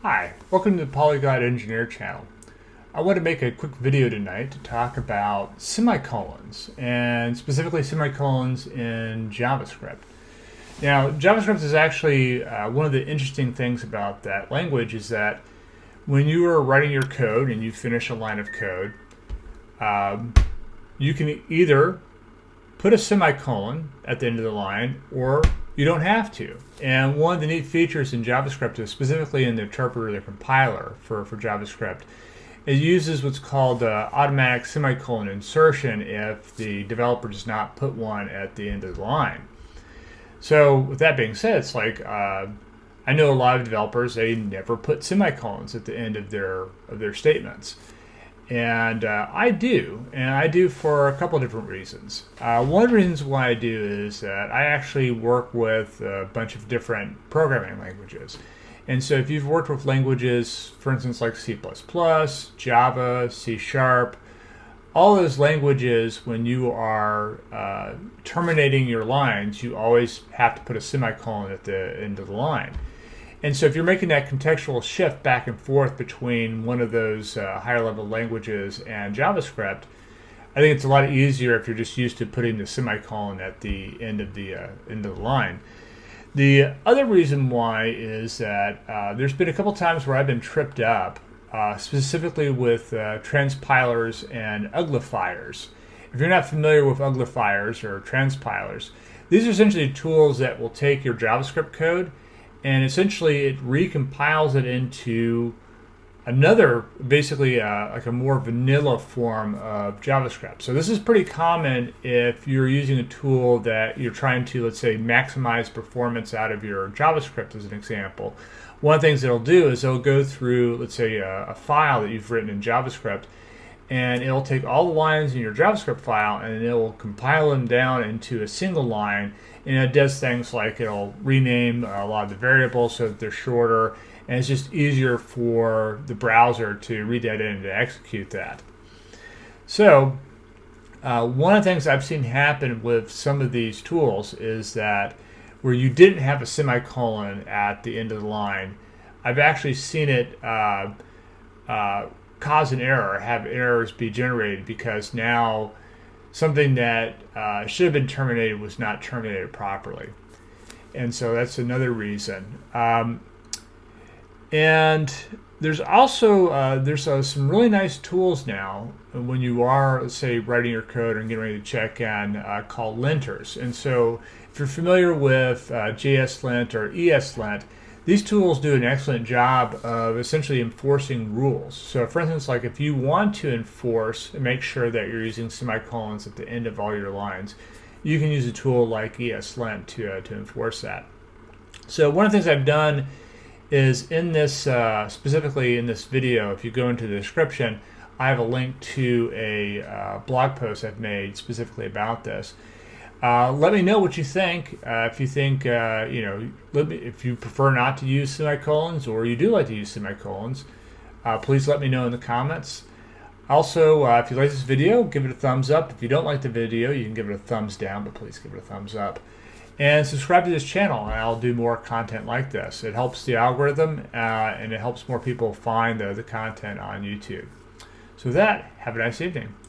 Hi, welcome to the Polyglot Engineer channel. I want to make a quick video tonight to talk about semicolons, and specifically semicolons in JavaScript. Now, JavaScript is actually one of the interesting things about that language is that when you are writing your code and you finish a line of code, you can either put a semicolon at the end of the line or you don't have to. And one of the neat features in JavaScript is specifically in the interpreter, the compiler for JavaScript, it uses what's called automatic semicolon insertion if the developer does not put one at the end of the line. So with that being said, it's like I know a lot of developers, they never put semicolons at the end of their statements. And I do for a couple of different reasons. One of the reasons why I do is that I actually work with a bunch of different programming languages. And so if you've worked with languages, for instance, like C++, Java, C#, all those languages, when you are terminating your lines, you always have to put a semicolon at the end of the line. And so if you're making that contextual shift back and forth between one of those higher level languages and JavaScript, I think it's a lot easier if you're just used to putting the semicolon at the end of the line. The other reason why is that there's been a couple times where I've been tripped up, specifically with transpilers and uglifiers. If you're not familiar with uglifiers or transpilers, these are essentially tools that will take your JavaScript code and essentially it recompiles it into another, basically like a more vanilla form of JavaScript. So this is pretty common if you're using a tool that you're trying to, let's say, maximize performance out of your JavaScript as an example. One of the things it'll do is it'll go through, let's say, a file that you've written in JavaScript, and it'll take all the lines in your JavaScript file and it'll compile them down into a single line. And it does things like it'll rename a lot of the variables so that they're shorter, and it's just easier for the browser to read that in and to execute that. So one of the things I've seen happen with some of these tools is that where you didn't have a semicolon at the end of the line, I've actually seen it cause an error, have errors be generated because now something that should have been terminated was not terminated properly. And so that's another reason. And there's also some really nice tools now when you are, let's say, writing your code and getting ready to check in called linters. And so if you're familiar with JSLint or ESLint, these tools do an excellent job of essentially enforcing rules. So for instance, like if you want to enforce and make sure that you're using semicolons at the end of all your lines, you can use a tool like ESLint to enforce that. So one of the things I've done is in this, specifically in this video, if you go into the description, I have a link to a blog post I've made specifically about this. Let me know what you think. If you think, if you prefer not to use semicolons or you do like to use semicolons, please let me know in the comments. Also, if you like this video, give it a thumbs up. If you don't like the video, you can give it a thumbs down, but please give it a thumbs up. And subscribe to this channel, and I'll do more content like this. It helps the algorithm, and it helps more people find the content on YouTube. So with that, have a nice evening.